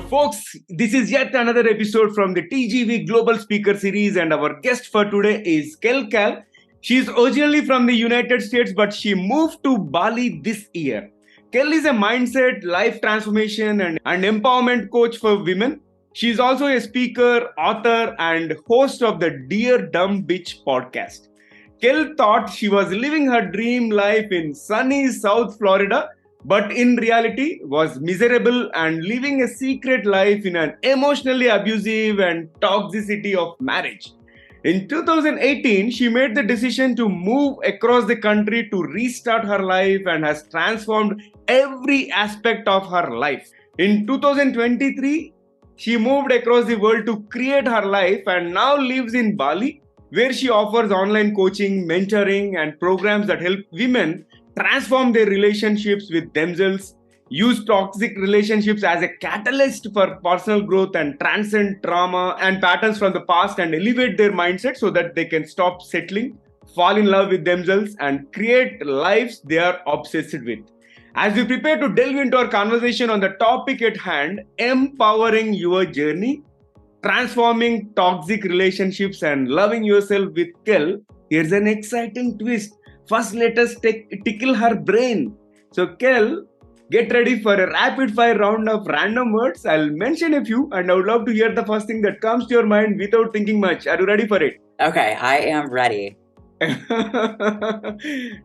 folks, this is yet another episode from the TGV Global Speaker Series, and our guest for today is Kel Cal. She's originally from the United States, but she moved to Bali this year. Kel is a mindset, life transformation, and empowerment coach for women. She's also a speaker, author, and host of the Dear Dumb Bitch podcast. Kel thought she was living her dream life in sunny South Florida, but in reality was miserable and living a secret life in an emotionally abusive and toxicity of marriage. In 2018, she made the decision to move across the country to restart her life and has transformed every aspect of her life. In 2023, she moved across the world to create her life and now lives in Bali, where she offers online coaching, mentoring, and programs that help women transform their relationships with themselves, use toxic relationships as a catalyst for personal growth, and transcend trauma and patterns from the past and elevate their mindset so that they can stop settling, fall in love with themselves, and create lives they are obsessed with. As we prepare to delve into our conversation on the topic at hand, empowering your journey, transforming toxic relationships, and loving yourself with Kel, here's an exciting twist. First, let us tickle her brain. So, Kel, get ready for a rapid fire round of random words. I'll mention a few, and I would love to hear the first thing that comes to your mind without thinking much. Are you ready for it? Okay, I am ready.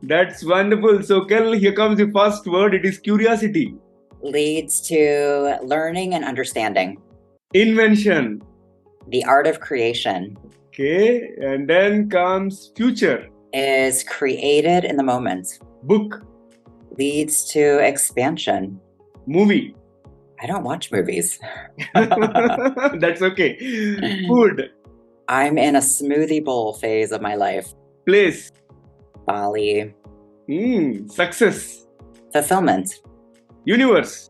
That's wonderful. So, Kel, here comes the first word. It is curiosity. Leads to learning and understanding. Invention. The art of creation. Okay, and then comes future. Is created in the moment. Book. Leads to expansion. Movie. I don't watch movies. That's okay. Food. I'm in a smoothie bowl phase of my life. Place. Bali. Success. Fulfillment. Universe.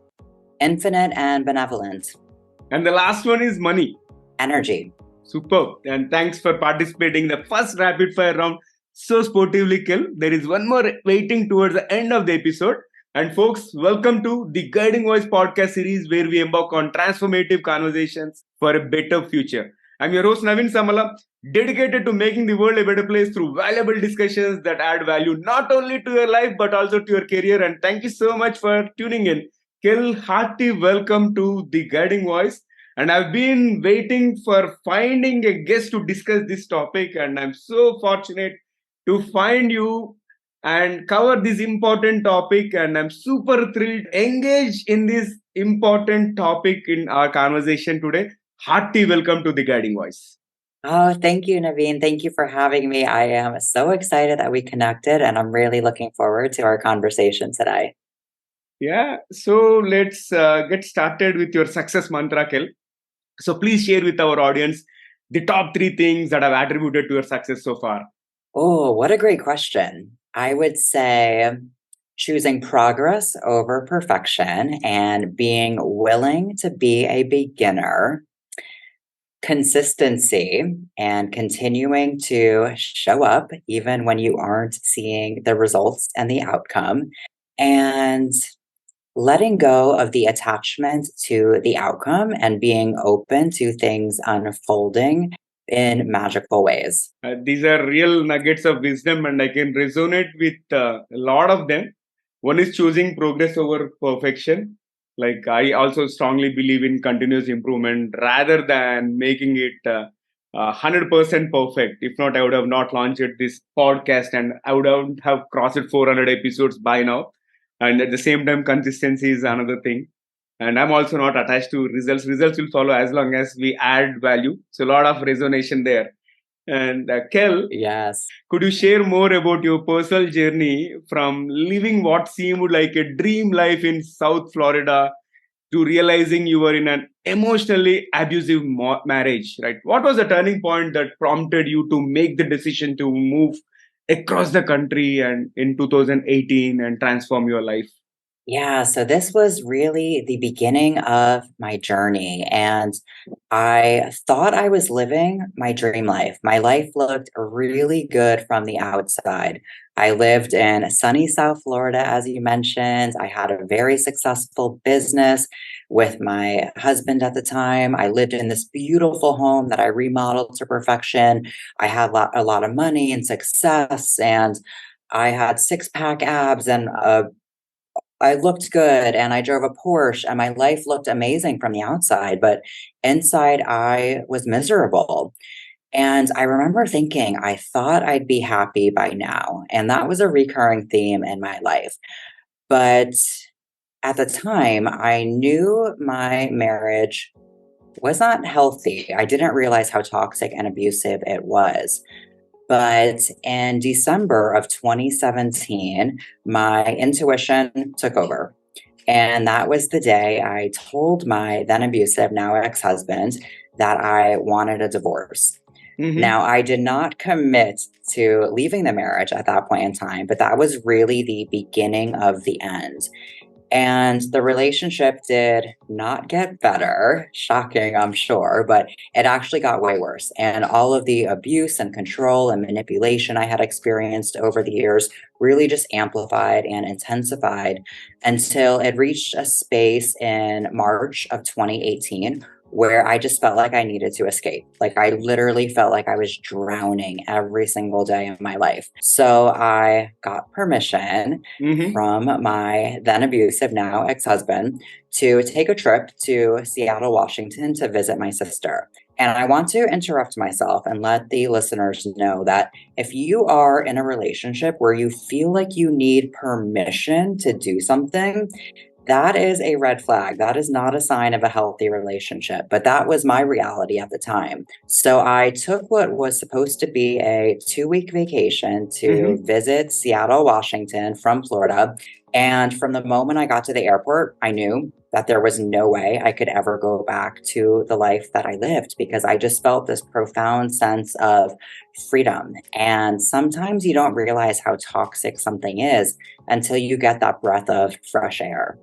Infinite and benevolent. And the last one is money. Energy. Superb. And thanks for participating in the first rapid fire round so sportively, Kel. There is one more waiting towards the end of the episode. And folks, welcome to the Guiding Voice podcast series, where we embark on transformative conversations for a better future. I'm your host, Naveen Samala, dedicated to making the world a better place through valuable discussions that add value not only to your life, but also to your career. And thank you so much for tuning in. Kel, hearty welcome to the Guiding Voice. And I've been waiting for finding a guest to discuss this topic. And I'm so fortunate to find you and cover this important topic. And I'm super thrilled to engage in this important topic in our conversation today. Hearty welcome to the Guiding Voice. Oh, thank you, Naveen. Thank you for having me. I am so excited that we connected, and I'm really looking forward to our conversation today. Yeah, so let's get started with your success mantra, Kel. So please share with our audience the top 3 things that have attributed to your success so far. Oh, what a great question. I would say choosing progress over perfection and being willing to be a beginner, consistency and continuing to show up even when you aren't seeing the results and the outcome, and letting go of the attachment to the outcome and being open to things unfolding in magical ways. These are real nuggets of wisdom, and I can resonate with a lot of them. One is choosing progress over perfection. Like, I also strongly believe in continuous improvement rather than making it 100% perfect. If not, I would have not launched this podcast and I would have crossed 400 episodes by now. And at the same time, consistency is another thing. And I'm also not attached to results. Results will follow as long as we add value. So a lot of resonation there. And Kel, Yes. could you share more about your personal journey from living what seemed like a dream life in South Florida to realizing you were in an emotionally abusive marriage, right? What was the turning point that prompted you to make the decision to move across the country and in 2018 and transform your life? Yeah, so this was really the beginning of my journey, and I thought I was living my dream life. My life looked really good from the outside. I lived in sunny South Florida, as you mentioned. I had a very successful business with my husband at the time. I lived in this beautiful home that I remodeled to perfection. I had a lot of money and success, and I had six-pack abs and I looked good and I drove a Porsche and my life looked amazing from the outside, but inside I was miserable. And I remember thinking, I thought I'd be happy by now. And that was a recurring theme in my life. But at the time, I knew my marriage was not healthy. I didn't realize how toxic and abusive it was. But in December of 2017, my intuition took over. And that was the day I told my then abusive, now ex husband, that I wanted a divorce. Mm-hmm. Now, I did not commit to leaving the marriage at that point in time, but that was really the beginning of the end. And the relationship did not get better. Shocking, I'm sure, but it actually got way worse. And all of the abuse and control and manipulation I had experienced over the years really just amplified and intensified until it reached a space in March of 2018 where I just felt like I needed to escape. Like I literally felt like I was drowning every single day of my life. So I got permission Mm-hmm. from my then abusive, now ex husband, to take a trip to Seattle, Washington to visit my sister. And I want to interrupt myself and let the listeners know that if you are in a relationship where you feel like you need permission to do something, that is a red flag. That is not a sign of a healthy relationship, but that was my reality at the time. So I took what was supposed to be a 2-week vacation to Mm-hmm. visit Seattle, Washington from Florida. And from the moment I got to the airport, I knew that there was no way I could ever go back to the life that I lived because I just felt this profound sense of freedom. And sometimes you don't realize how toxic something is until you get that breath of fresh air.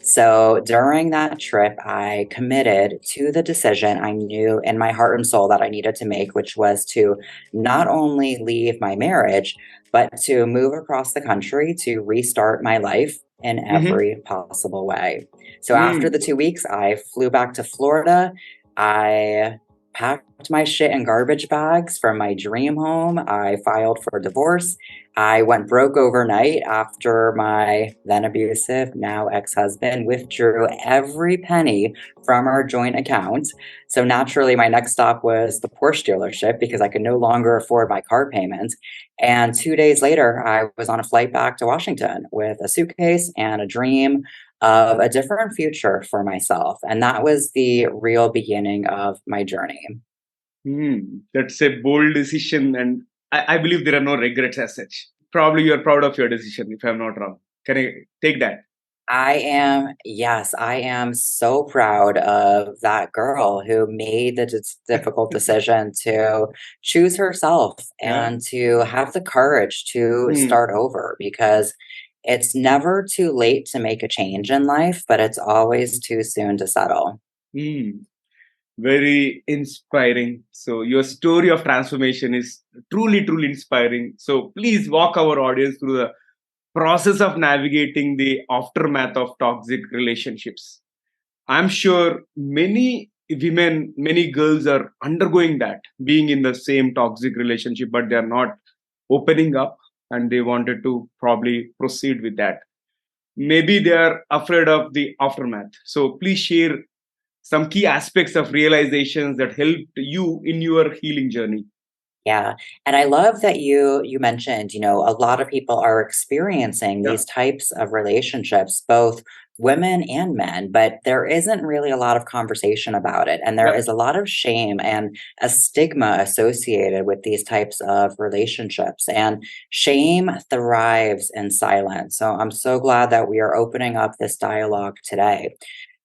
So during that trip, I committed to the decision I knew in my heart and soul that I needed to make, which was to not only leave my marriage, but to move across the country to restart my life in Mm-hmm. every possible way. So after the Mm. 2 weeks, I flew back to Florida. I packed my shit in garbage bags from my dream home. I filed for divorce. I went broke overnight after my then abusive, now ex husband withdrew every penny from our joint account. So naturally, my next stop was the Porsche dealership because I could no longer afford my car payment. And 2 days later, I was on a flight back to Washington with a suitcase and a dream of a different future for myself. And that was the real beginning of my journey. That's a bold decision, and I believe there are no regrets as such. Probably you're proud of your decision, if I'm not wrong. Can I take that? Yes, I am so proud of that girl who made the difficult decision to choose herself Yeah. and to have the courage to Hmm. start over because it's never too late to make a change in life, but it's always too soon to settle. Hmm. Very inspiring. So your story of transformation is truly, truly inspiring. So please walk our audience through the process of navigating the aftermath of toxic relationships. I'm sure many women, many girls are undergoing that, being in the same toxic relationship, but they're not opening up and they wanted to probably proceed with that. Maybe they are afraid of the aftermath. So please share some key aspects of realizations that helped you in your healing journey. Yeah, and I love that you mentioned, a lot of people are experiencing Yeah. these types of relationships, both women and men, but there isn't really a lot of conversation about it. And there Yeah. is a lot of shame and a stigma associated with these types of relationships. And shame thrives in silence. So I'm so glad that we are opening up this dialogue today.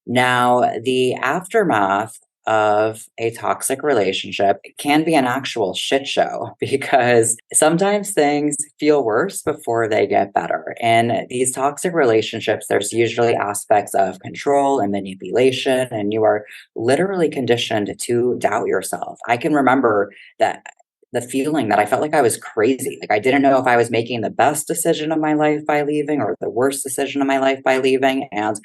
Now, the aftermath of a toxic relationship can be an actual shit show because sometimes things feel worse before they get better. In these toxic relationships, there's usually aspects of control and manipulation, and you are literally conditioned to doubt yourself. I can remember that the feeling that I felt like I was crazy. Like I didn't know if I was making the best decision of my life by leaving or the worst decision of my life by leaving. And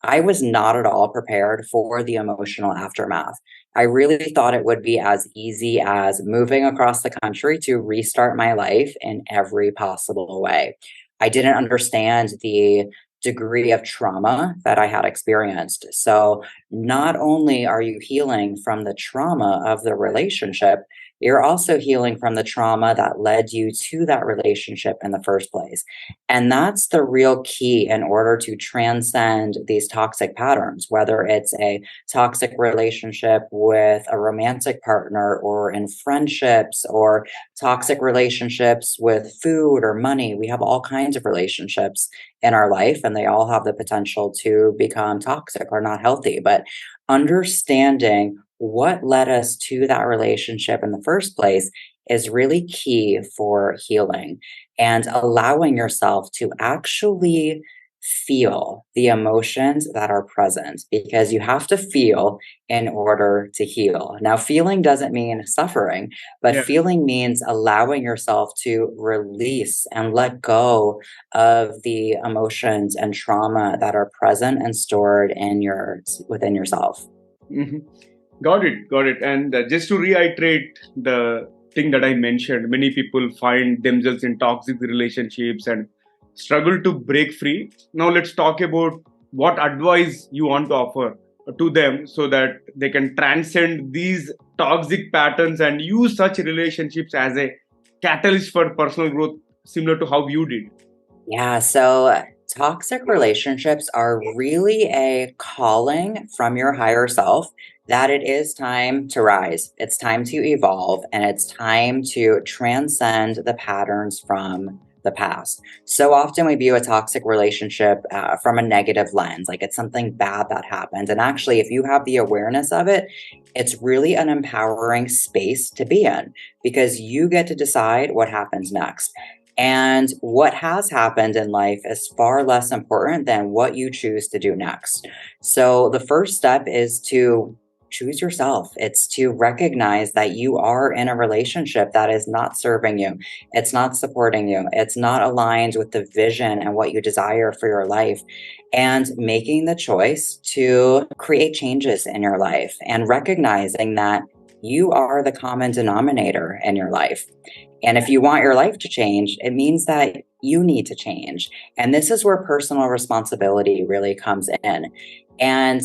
I was not at all prepared for the emotional aftermath. I really thought it would be as easy as moving across the country to restart my life in every possible way. I didn't understand the degree of trauma that I had experienced. So, not only are you healing from the trauma of the relationship, you're also healing from the trauma that led you to that relationship in the first place. And that's the real key in order to transcend these toxic patterns, whether it's a toxic relationship with a romantic partner or in friendships or toxic relationships with food or money. We have all kinds of relationships in our life, and they all have the potential to become toxic or not healthy. But understanding what led us to that relationship in the first place is really key for healing and allowing yourself to actually feel the emotions that are present because you have to feel in order to heal. Now, feeling doesn't mean suffering, but Yeah. feeling means allowing yourself to release and let go of the emotions and trauma that are present and stored in your within yourself. Mhm. Got it, got it. And just to reiterate the thing that I mentioned, many people find themselves in toxic relationships and struggle to break free. Now, let's talk about what advice you want to offer to them so that they can transcend these toxic patterns and use such relationships as a catalyst for personal growth, similar to how you did. Yeah, so toxic relationships are really a calling from your higher self that it is time to rise. It's time to evolve and it's time to transcend the patterns from the past. So often we view a toxic relationship from a negative lens, like it's something bad that happened. And actually, if you have the awareness of it, it's really an empowering space to be in because you get to decide what happens next. And what has happened in life is far less important than what you choose to do next. So, the first step is to choose yourself. It's to recognize that you are in a relationship that is not serving you, it's not supporting you, it's not aligned with the vision and what you desire for your life. And making the choice to create changes in your life and recognizing that you are the common denominator in your life. And if you want your life to change, it means that you need to change. And this is where personal responsibility really comes in. And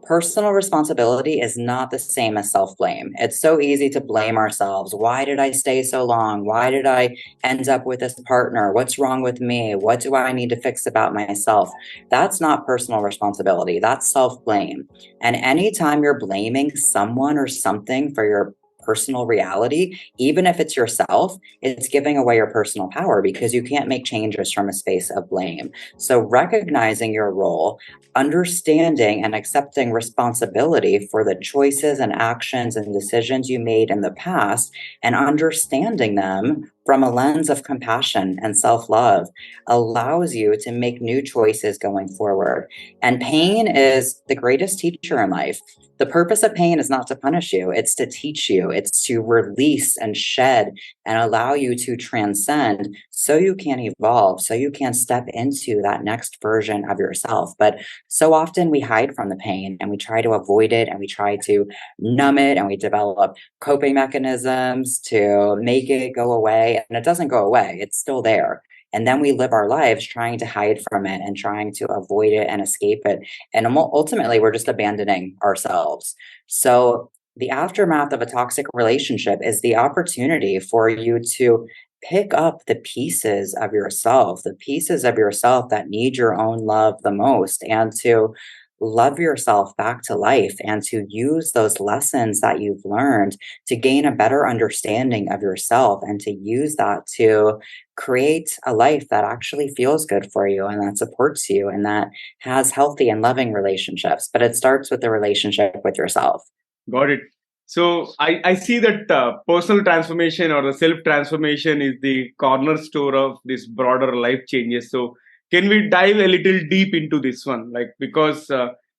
personal responsibility is not the same as self blame. It's so easy to blame ourselves. Why did I stay so long? Why did I end up with this partner? What's wrong with me? What do I need to fix about myself? That's not personal responsibility. That's self blame. And anytime you're blaming someone or something for your personal reality, even if it's yourself, it's giving away your personal power because you can't make changes from a space of blame. So, recognizing your role, understanding and accepting responsibility for the choices and actions and decisions you made in the past, and understanding them from a lens of compassion and self love allows you to make new choices going forward. And pain is the greatest teacher in life. The purpose of pain is not to punish you, it's to teach you, it's to release and shed and allow you to transcend so you can evolve, so you can step into that next version of yourself. But so often we hide from the pain and we try to avoid it and we try to numb it and we develop coping mechanisms to make it go away. And it doesn't go away, it's still there. And then we live our lives trying to hide from it and trying to avoid it and escape it. And ultimately, we're just abandoning ourselves. So, the aftermath of a toxic relationship is the opportunity for you to pick up the pieces of yourself, the pieces of yourself that need your own love the most, and to love yourself back to life and to use those lessons that you've learned to gain a better understanding of yourself and to use that to create a life that actually feels good for you and that supports you and that has healthy and loving relationships. But it starts with the relationship with yourself. Got it. So I see that personal transformation or the self transformation is the cornerstone of this broader life changes. So can we dive a little deep into this one? Like, because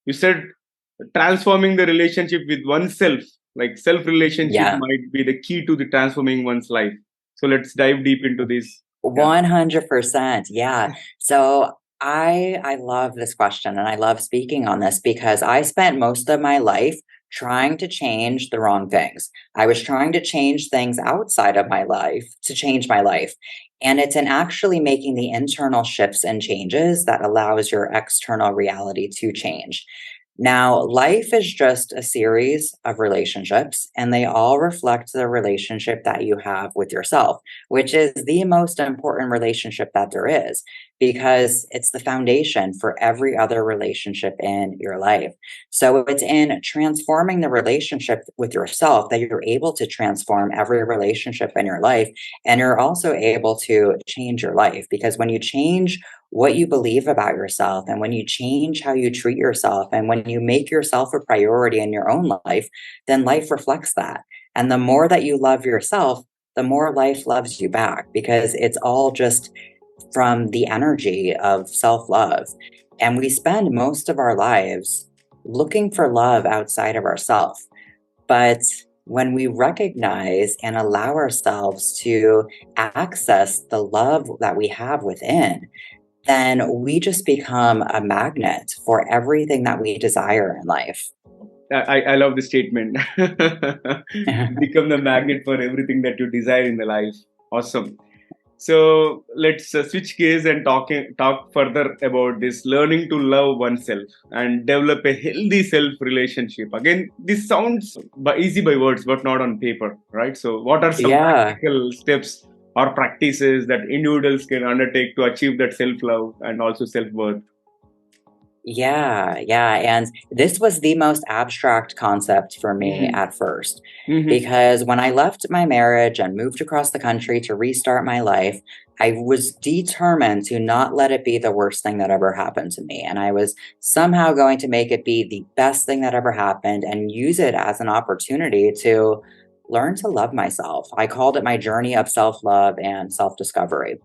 you said transforming the relationship with oneself, like self relationship Yeah. might be the key to the transforming one's life. So let's dive deep into this. Yeah. 100%. Yeah. So I love this question and I love speaking on this because I spent most of my life trying to change the wrong things. I was trying to change things outside of my life to change my life. And it's in actually making the internal shifts and changes that allows your external reality to change. Now, life is just a series of relationships, and they all reflect the relationship that you have with yourself, which is the most important relationship that there is, because it's the foundation for every other relationship in your life. So it's in transforming the relationship with yourself that you're able to transform every relationship in your life. And you're also able to change your life because when you change what you believe about yourself and when you change how you treat yourself and when you make yourself a priority in your own life, then life reflects that. And the more that you love yourself, the more life loves you back because it's all just from the energy of self love. And we spend most of our lives looking for love outside of ourselves. But when we recognize and allow ourselves to access the love that we have within, then we just become a magnet for everything that we desire in life. I love the statement. Become the magnet for everything that you desire in the life. Awesome. So let's switch gears and talk further about this learning to love oneself and develop a healthy self relationship. Again, this sounds easy by words, but not on paper, right? So, what are some Yeah. practical steps or practices that individuals can undertake to achieve that self love and also self worth? Yeah, yeah, and this was the most abstract concept for me Mm-hmm. at first, Mm-hmm. because when I left my marriage and moved across the country to restart my life, I was determined to not let it be the worst thing that ever happened to me, and I was somehow going to make it be the best thing that ever happened and use it as an opportunity to learn to love myself. I called it my journey of self-love and self-discovery.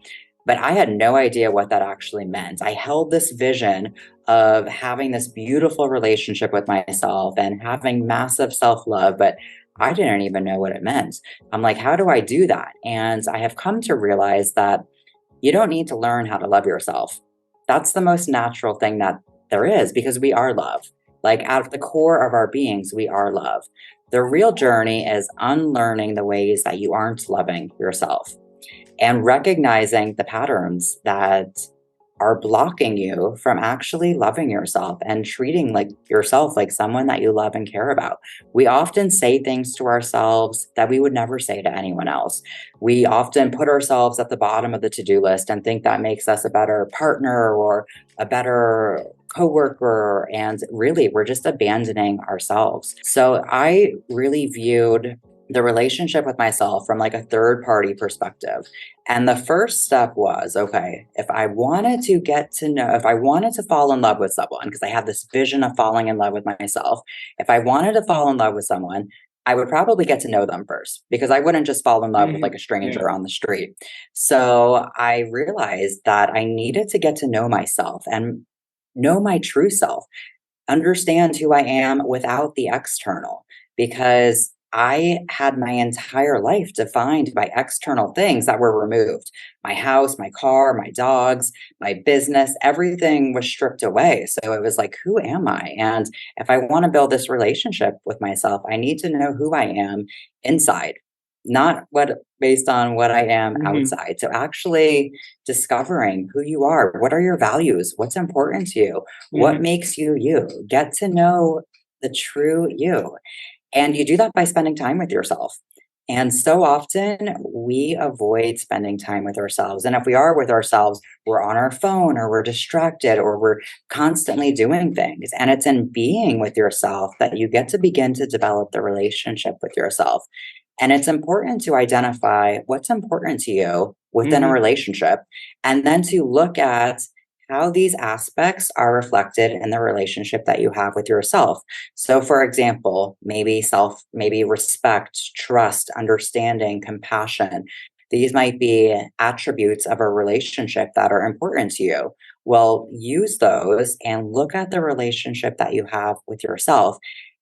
But I had no idea what that actually meant. I held this vision of having this beautiful relationship with myself and having massive self love, but I didn't even know what it meant. I'm like, how do I do that? And I have come to realize that you don't need to learn how to love yourself. That's the most natural thing that there is because we are love. Like, out of the core of our beings, we are love. The real journey is unlearning the ways that you aren't loving yourself and recognizing the patterns that are blocking you from actually loving yourself and treating like yourself like someone that you love and care about. We often say things to ourselves that we would never say to anyone else. We often put ourselves at the bottom of the to-do list and think that makes us a better partner or a better coworker, and really we're just abandoning ourselves. So I really viewed the relationship with myself from like a third party perspective. And the first step was, okay, if I wanted to get to know, if I wanted to fall in love with someone, because I had this vision of falling in love with myself, if I wanted to fall in love with someone, I would probably get to know them first because I wouldn't just fall in love with like a Mm-hmm. Yeah. stranger on the street. So I realized that I needed to get to know myself and know my true self, understand who I am without the external, because I had my entire life defined by external things that were removed. My house, my car, my dogs, my business, everything was stripped away. So it was like, who am I? And if I want to build this relationship with myself, I need to know who I am inside, not what based on what I am Mm-hmm. outside. So actually discovering who you are, what are your values, what's important to you, what Mm-hmm. makes you you? Get to know the true you. And you do that by spending time with yourself. And so often we avoid spending time with ourselves. And if we are with ourselves, we're on our phone or we're distracted or we're constantly doing things. And it's in being with yourself that you get to begin to develop the relationship with yourself. And it's important to identify what's important to you within a Mm-hmm. relationship and then to look at how these aspects are reflected in the relationship that you have with yourself. So, for example, maybe respect, trust, understanding, compassion. These might be attributes of a relationship that are important to you. Well, use those and look at the relationship that you have with yourself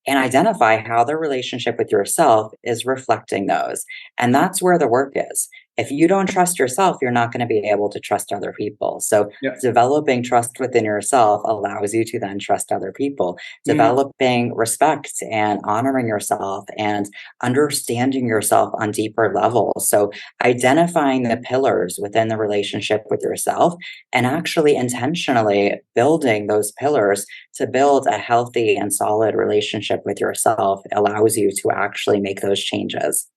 and identify how the relationship with yourself is reflecting those. And that's where the work is. If you don't trust yourself, you're not going to be able to trust other people. So, Yeah. developing trust within yourself allows you to then trust other people. Mhm. Developing respect and honoring yourself and understanding yourself on deeper levels. So, identifying the pillars within the relationship with yourself and actually intentionally building those pillars to build a healthy and solid relationship with yourself allows you to actually make those changes.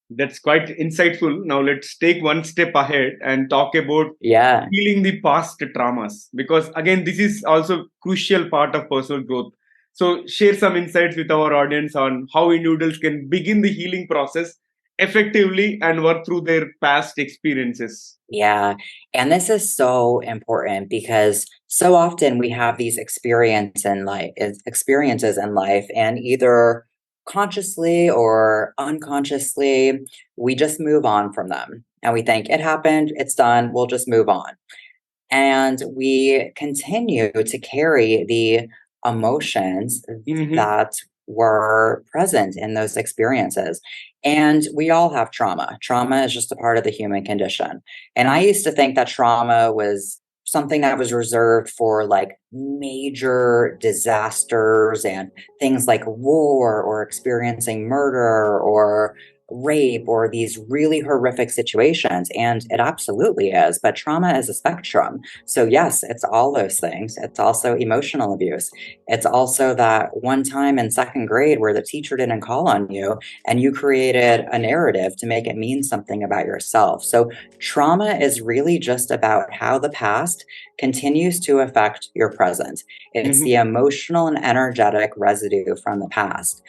That's quite insightful. Now let's take one step ahead and talk about Yeah. healing the past traumas, because again this is also crucial part of personal growth. So share some insights with our audience on how individuals can begin the healing process effectively and work through their past experiences. Yeah. And this is so important because so often we have these experiences in life, and either consciously or unconsciously, we just move on from them. And we think it happened, it's done, we'll just move on. And we continue to carry the emotions Hmm. that were present in those experiences. And we all have trauma. Trauma is just a part of the human condition. And I used to think that trauma was something that was reserved for like major disasters and things like war or experiencing murder or rape or these really horrific situations. And it absolutely is. But trauma is a spectrum. So, yes, it's all those things. It's also emotional abuse. It's also that one time in second grade where the teacher didn't call on you and you created a narrative to make it mean something about yourself. So, trauma is really just about how the past continues to affect your present. It's the Hmm. emotional and energetic residue from the past.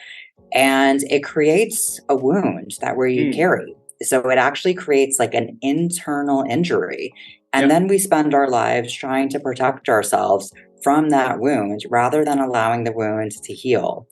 And it creates a wound that we Mm. carry. So it actually creates like an internal injury. And Yeah. then we spend our lives trying to protect ourselves from that wound rather than allowing the wound to heal.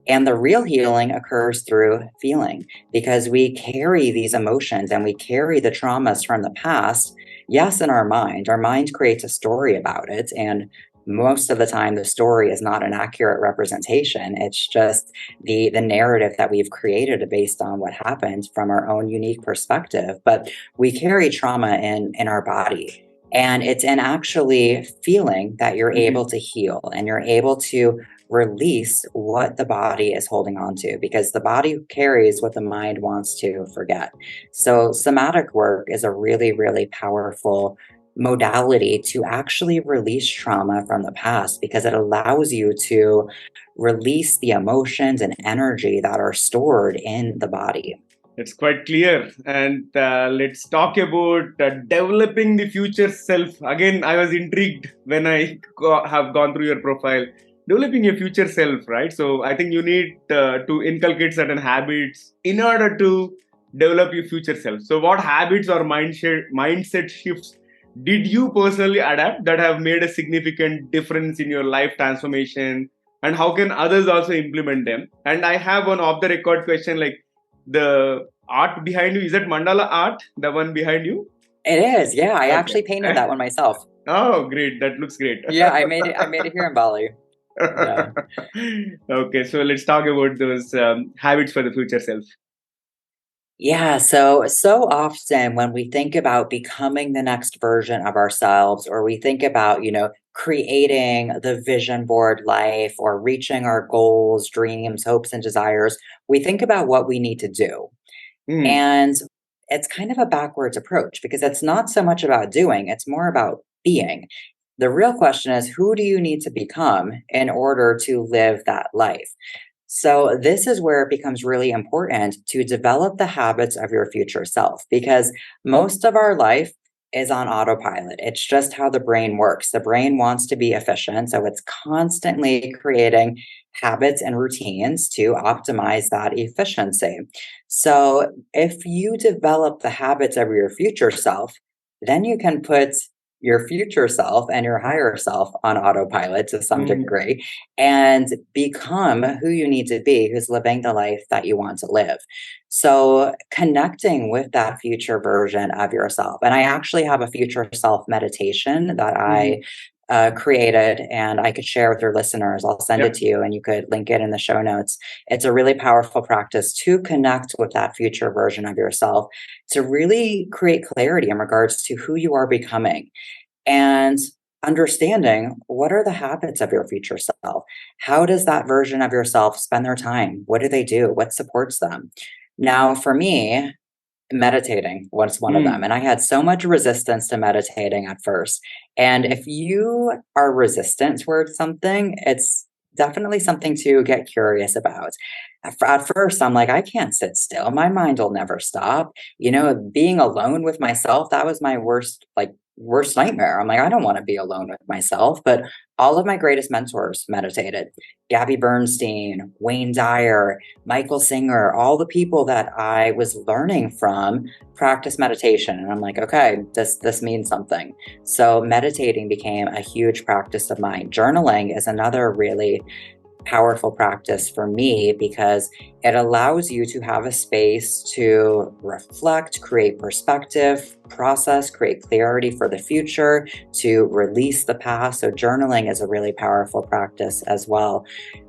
And the real healing occurs through feeling because we carry these emotions and we carry the traumas from the past. Yes, in our mind. Our mind creates a story about it. And most of the time, the story is not an accurate representation. It's just the narrative that we've created based on what happened from our own unique perspective. But we carry trauma in our body. And it's in actually feeling that you're able Hmm. to heal and you're able to release what the body is holding on to because the body carries what the mind wants to forget. So, somatic work is a really, really powerful modality to actually release trauma from the past because it allows you to release the emotions and energy that are stored in the body. It's quite clear. And let's talk about developing the future self. Again, I was intrigued when have gone through your profile. Developing your future self, right? So I think you need to inculcate certain habits in order to develop your future self. So, what habits or mindset shifts did you personally adapt that have made a significant difference in your life transformation? And how can others also implement them? And I have one off the record question, like, the art behind you, is that mandala art, the one behind you? It is, yeah. I actually painted Okay. that one myself. Oh, great, that looks great. Yeah, I made it. I made it here in Bali. Yeah. Okay, so let's talk about those habits for the future self. Yeah, so often when we think about becoming the next version of ourselves, or we think about, creating the vision board life or reaching our goals, dreams, hopes, and desires, we think about what we need to do. Hmm. And it's kind of a backwards approach because it's not so much about doing, it's more about being. The real question is, who do you need to become in order to live that life? So, this is where it becomes really important to develop the habits of your future self because most of our life is on autopilot. It's just how the brain works. The brain wants to be efficient. So, it's constantly creating habits and routines to optimize that efficiency. So, if you develop the habits of your future self, then you can put your future self and your higher self on autopilot to some Mhm. degree and become who you need to be, who's living the life that you want to live. So, connecting with that future version of yourself. And I actually have a future self meditation that I Mhm. created and I could share with your listeners. I'll send Yeah. it to you and you could link it in the show notes. It's a really powerful practice to connect with that future version of yourself to really create clarity in regards to who you are becoming and understanding what are the habits of your future self. How does that version of yourself spend their time? What do they do? What supports them? Now, for me, meditating was one of them, Mm. and I had so much resistance to meditating at first. And if you are resistant towards something, it's definitely something to get curious about. At first, I'm like, I can't sit still. My mind will never stop. Being alone with myself, that was my worst nightmare. I'm like, I don't want to be alone with myself. But all of my greatest mentors meditated. Gabby Bernstein, Wayne Dyer, Michael Singer, all the people that I was learning from practice meditation. And I'm like, okay, this means something. So meditating became a huge practice of mine. Journaling is another really powerful practice for me because it allows you to have a space to reflect, create perspective, process, create clarity for the future, to release the past. So, journaling is a really powerful practice as well.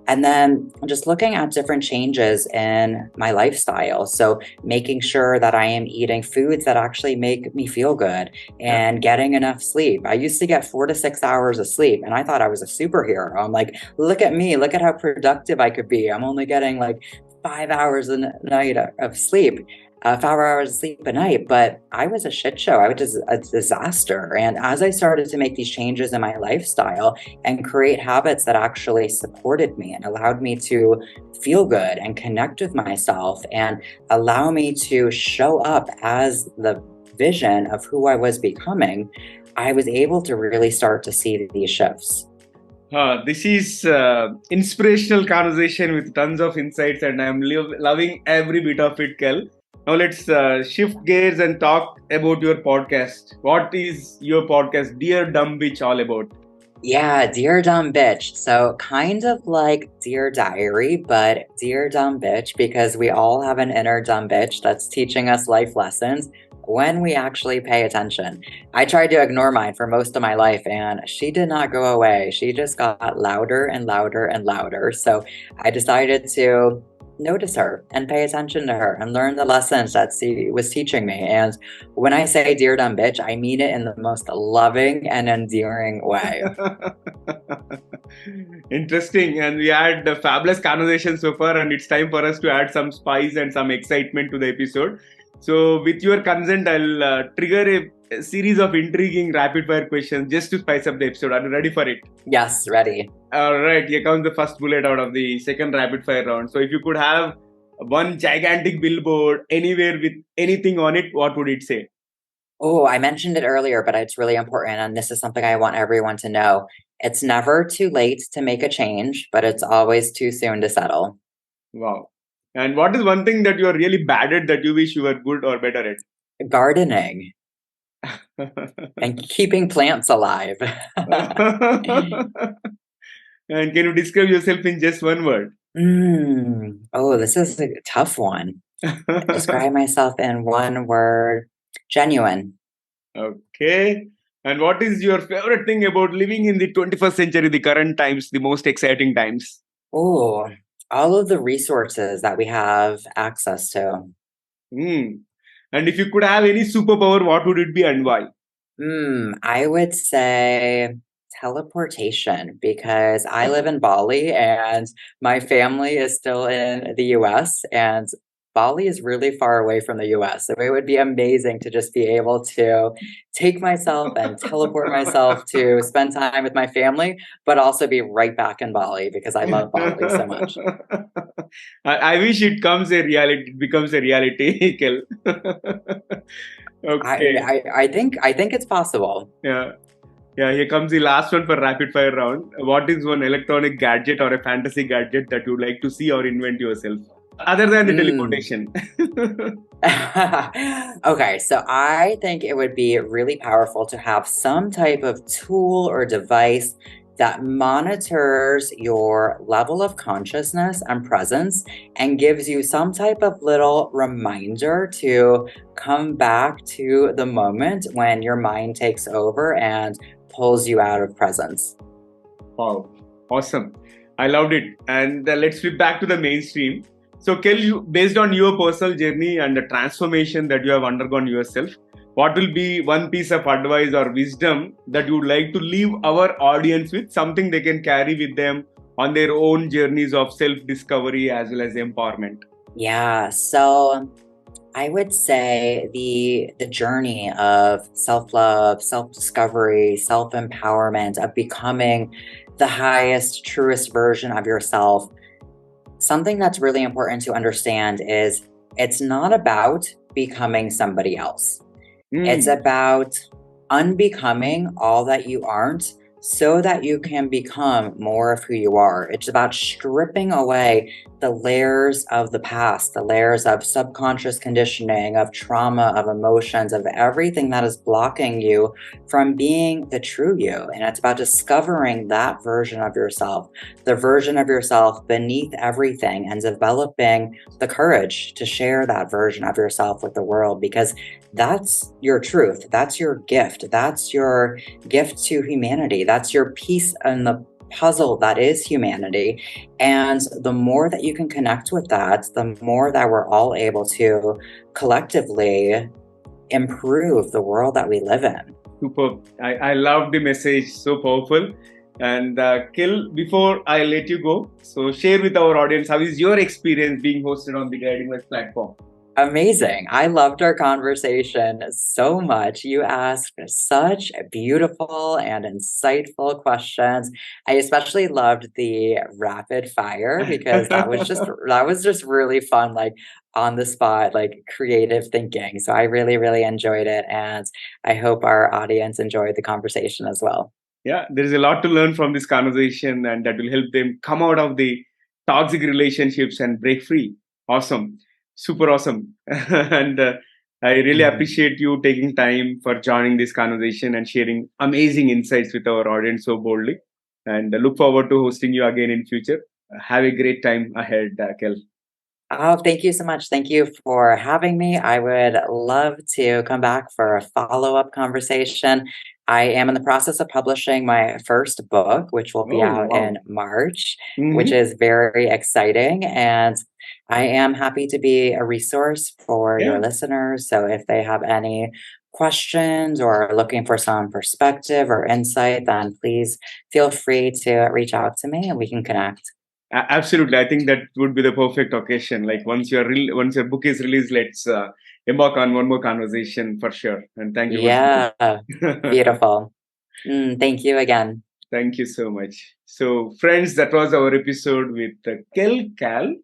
And then just looking at different changes in my lifestyle. So, making sure that I am eating foods that actually make me feel good Yeah. and getting enough sleep. I used to get 4 to 6 hours of sleep and I thought I was a superhero. I'm like, look at me, look at how productive I could be. I'm only getting like 5 hours a night of sleep, 5 hours of sleep a night, but I was a shit show. I was just a disaster. And as I started to make these changes in my lifestyle and create habits that actually supported me and allowed me to feel good and connect with myself and allow me to show up as the vision of who I was becoming, I was able to really start to see these shifts. This is inspirational conversation with tons of insights, and I'm loving every bit of it, Kel. Now let's shift gears and talk about your podcast. What is your podcast, Dear Dumb Bitch, all about? Yeah, Dear Dumb Bitch. So, kind of like Dear Diary, but Dear Dumb Bitch, because we all have an inner dumb bitch that's teaching us life lessons when we actually pay attention. I tried to ignore mine for most of my life, and she did not go away. She just got louder and louder and louder. So, I decided to notice her and pay attention to her and learn the lessons that she was teaching me. And when I say Dear Dumb Bitch, I mean it in the most loving and endearing way. Interesting. And we had a fabulous conversation so far, and it's time for us to add some spice and some excitement to the episode. So, with your consent, I'll trigger a series of intriguing rapid fire questions just to spice up the episode. Are you ready for it? Yes, ready. All right, here comes the first bullet out of the second rapid fire round. So, if you could have one gigantic billboard anywhere with anything on it, what would it say? Oh, I mentioned it earlier, but it's really important. And this is something I want everyone to know. It's never too late to make a change, but it's always too soon to settle. Wow. And what is one thing that you are really bad at that you wish you were good or better Gardening at? and keeping plants alive. And can you describe yourself in just one word? Oh, this is a tough one. Describe myself in one word: genuine. Okay. And what is your favorite thing about living in the 21st century, the current times, the most exciting times? Oh, all of the resources that we have access to. Hmm. And if you could have any superpower, what would it be and why? I would say teleportation because I live in Bali and my family is still in the US and Bali is really far away from the US. So it would be amazing to just be able to take myself and teleport myself to spend time with my family, but also be right back in Bali because I love Bali so much. I wish it comes a reality. It becomes a reality, Kel. I Okay. I think it's possible. Yeah. Yeah. Here comes the last one for rapid fire round. What is one electronic gadget or a fantasy gadget that you'd like to see or invent yourself? other than the Mm. teleportation? Okay, so I think it would be really powerful to have some type of tool or device that monitors your level of consciousness and presence and gives you some type of little reminder to come back to the moment when your mind takes over and pulls you out of presence. Wow, awesome. I loved it. And let's flip back to the mainstream. So, Kel, based on your personal journey and the transformation that you have undergone yourself, what will be one piece of advice or wisdom that you would like to leave our audience with, something they can carry with them on their own journeys of self-discovery as well as empowerment? Yeah, so I would say the journey of self-love, self-discovery, self-empowerment, of becoming the highest, truest version of yourself. Something that's really important to understand is it's not about becoming somebody else. It's Mm, about unbecoming all that you aren't so that you can become more of who you are. It's about stripping away the layers of the past, the layers of subconscious conditioning, of trauma, of emotions, of everything that is blocking you from being the true you. And it's about discovering that version of yourself, the version of yourself beneath everything, and developing the courage to share that version of yourself with the world, because that's your truth. That's your gift. That's your gift to humanity. That's your piece in the puzzle that is humanity. And the more that you can connect with that, the more that we're all able to collectively improve the world that we live in. superb. I love the message. So powerful. And Kel, before I let you go, so share with our audience, how is your experience being hosted on the Guiding Light platform? Amazing. I loved our conversation so much. You asked such beautiful and insightful questions. I especially loved the rapid fire because that was just really fun, like on the spot, like creative thinking. So I really, really enjoyed it. And I hope our audience enjoyed the conversation as well. Yeah, there is a lot to learn from this conversation, and that will help them come out of the toxic relationships and break free. Awesome, super awesome. And I really Mhm. appreciate you taking time for joining this conversation and sharing amazing insights with our audience so boldly. And look forward to hosting you again in future. Have a great time ahead, Kel. Oh, thank you so much. Thank you for having me. I would love to come back for a follow-up conversation. I am in the process of publishing my first book, which will be Oh, out in wow. March, which Hmm. is very exciting. And I am happy to be a resource for Yeah. your listeners. So if they have any questions or are looking for some perspective or insight, then please feel free to reach out to me and we can connect. Absolutely, I think that would be the perfect occasion. Like once your book is released, let's embark on one more conversation for sure. And thank you once Yeah, again. beautiful. Thank you again. Thank you so much. So, friends, that was our episode with Kel Cal.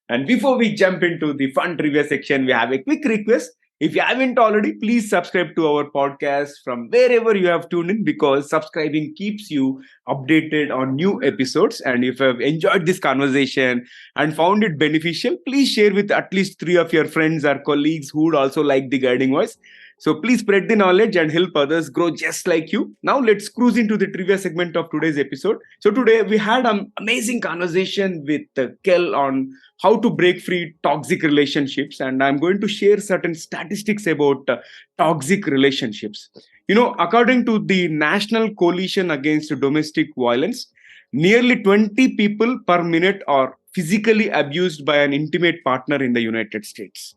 And before we jump into the fun trivia section, we have a quick request. If you haven't already, please subscribe to our podcast from wherever you have tuned in, because subscribing keeps you updated on new episodes. And if you have enjoyed this conversation and found it beneficial, please share with at least three of your friends or colleagues who would also like the guiding voice. So please spread the knowledge and help others grow just like you. Now let's cruise into the trivia segment of today's episode. So today we had an amazing conversation with Kel on how to break free toxic relationships, and I'm going to share certain statistics about toxic relationships. You know, according to the National Coalition Against Domestic Violence, nearly 20 people per minute are physically abused by an intimate partner in the United States.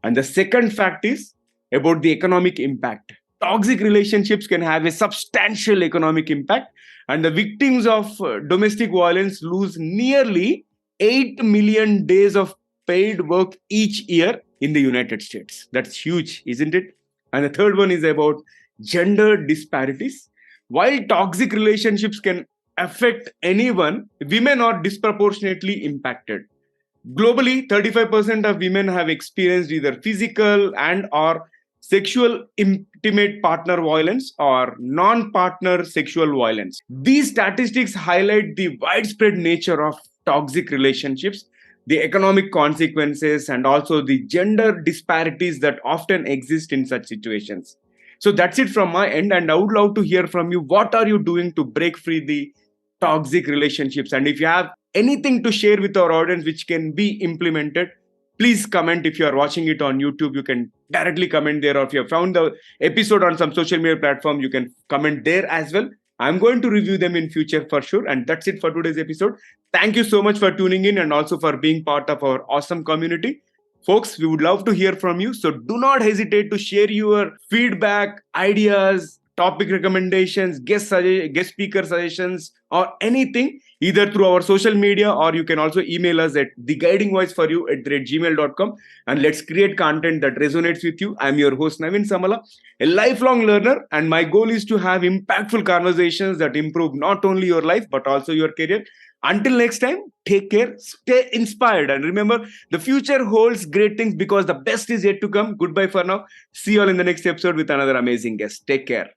And the second fact is about the economic impact. Toxic relationships can have a substantial economic impact, and the victims of domestic violence lose nearly 8 million days of paid work each year in the United States. That's huge, isn't it? And the third one is about gender disparities. While toxic relationships can affect anyone, women are disproportionately impacted. Globally, 35% of women have experienced either physical and or sexual intimate partner violence or non-partner sexual violence. These statistics highlight the widespread nature of toxic relationships, the economic consequences, and also the gender disparities that often exist in such situations. So that's it from my end, and I would love to hear from you. What are you doing to break free the toxic relationships? And if you have anything to share with our audience which can be implemented, please comment. If you are watching it on YouTube, you can directly comment there, or if you have found the episode on some social media platform, you can comment there as well. I'm going to review them in future for sure. And that's it for today's episode. Thank you so much for tuning in and also for being part of our awesome community. Folks, we would love to hear from you. So do not hesitate to share your feedback, ideas, topic recommendations, guest speaker suggestions, or anything, either through our social media, or you can also email us at theguidingvoiceforyou@gmail.com. And let's create content that resonates with you. I'm your host, Naveen Samala, a lifelong learner, and my goal is to have impactful conversations that improve not only your life, but also your career. Until next time, take care, stay inspired, and remember, the future holds great things because the best is yet to come. Goodbye for now. See you all in the next episode with another amazing guest. Take care.